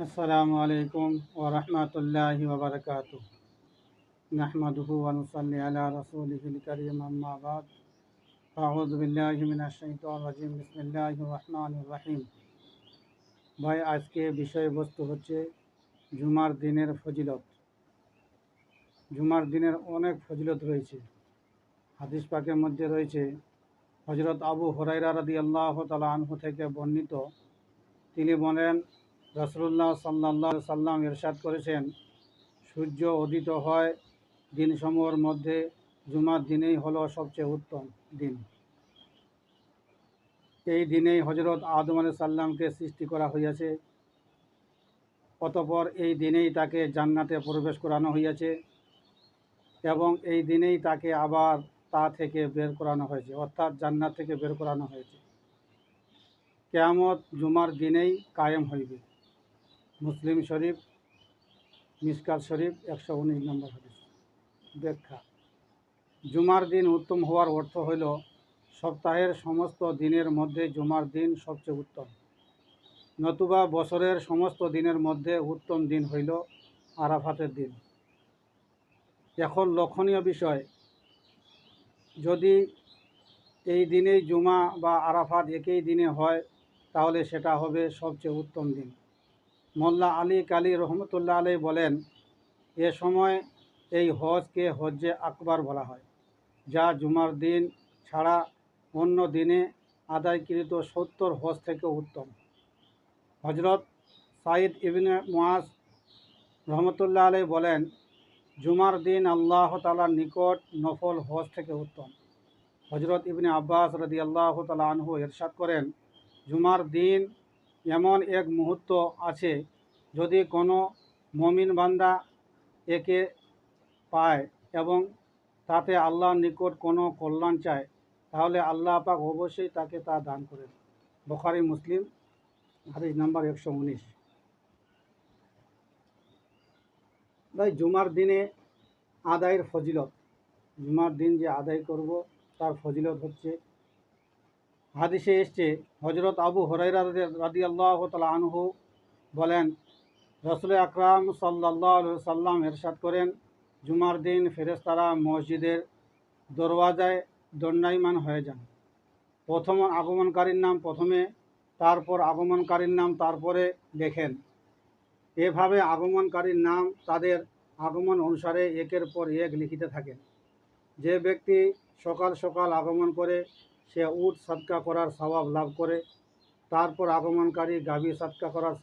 আসসালামু আলাইকুম ওয়া রাহমাতুল্লাহি ওয়া বারাকাতুহু। নাহমাদুহু ওয়া নুসাল্লি আলা রাসূলিহিল কারীম, আম্মা বা'দ। আউযু বিল্লাহি মিনাশ শাইতানির রাজীম। বিসমিল্লাহির রাহমানির রাহিম। ভাই, আজকে বিষয়বস্তু হচ্ছে জুমার দিনের ফজিলত। জুমার দিনের অনেক ফজিলত রয়েছে। হাদিস পাকের মধ্যে রয়েছে হযরত আবু হুরায়রা রাদিয়াল্লাহু তাআলা আনহু থেকে বর্ণিত। তিনি বলেন, রাসূলুল্লাহ সাল্লাল্লাহু আলাইহি সাল্লাম ইরশাদ করেছেন, সূর্য উদিত হয় দিনসমূহের মধ্যে জুমার দিনেই হলো সবচেয়ে উত্তম দিন। এই দিনেই হজরত আদম আলাইহিস সালামকে সৃষ্টি করা হইয়াছে। অতঃপর এই দিনেই তাকে জান্নাতে প্রবেশ করানো হইয়াছে এবং এই দিনেই তাকে আবার তা থেকে বের করানো হয়েছে, অর্থাৎ জান্নাত থেকে বের করানো হয়েছে। কিয়ামত জুমার দিনেই কায়েম হইবে। মুসলিম শরীফ, মিশকাত শরীফ, 119 নম্বর হাদিস। ব্যাখ্যা: জুমার দিন উত্তম হওয়ার অর্থ হইল সপ্তাহের সমস্ত দিনের মধ্যে জুমার দিন সবচেয়ে উত্তম, নতুবা বছরের সমস্ত দিনের মধ্যে উত্তম দিন হইল আরাফাতের দিন। এখন লক্ষণীয় বিষয়, যদি এই দিনেই জুমা বা আরাফাত একই দিনে হয় তাহলে সেটা হবে সবচেয়ে উত্তম দিন। মোল্লা আলী কালী রহমতুল্লাহ আলাই বলেন, এ সময় এই হজকে হজ্জে আকবার বলা হয়, যা জুমার দিন ছাড়া অন্য দিনে আদায়কৃত 70 হজ থেকে উত্তম। হজরত সাইদ ইবনে মুআজ রহমতুল্লাহ আলাই বলেন, জুমার দিন আল্লাহ তাআলার নিকট নফল হজ থেকে উত্তম। হজরত ইবনে আব্বাস রাদিয়াল্লাহু তাআলা আনহু ইরশাদ করেন, জুমার দিন এমন এক মুহূর্ত আছে, যদি কোনো মুমিন বান্দা একে পায় এবং তাতে আল্লাহর নিকট কোনো কল্যাণ চায়, তাহলে আল্লাহ পাক অবশ্যই তাকে তা দান করেন। বুখারী মুসলিম, হাদিস নাম্বার 119। ভাই, জুমার দিনে আদায়ের ফজিলত। জুমার দিন যে আদায় করব তার ফজিলত হচ্ছে, হাদিসে এসছে হজরত আবু হুরায়রা রাদিয়াল্লাহু তাআলা আনহু বলেন, রাসূল আকরাম সাল্লাল্লাহু আলাইহি সাল্লাম ইরশাদ করেন, জুমার দিন ফেরেশতারা মসজিদের দরওয়াজায় দণ্ডায়মান হয়ে যান। প্রথম আগমনকারীর নাম প্রথমে, তারপর আগমনকারীর নাম তারপরে লেখেন। এভাবে আগমনকারীর নাম তাদের আগমন অনুসারে একের পর এক লিখিতে থাকেন। যে ব্যক্তি সকাল সকাল আগমন করে সে উট সাদকা করার সওয়াব লাভ করে। তারপর আগমনকারী গাভী সাদকা করার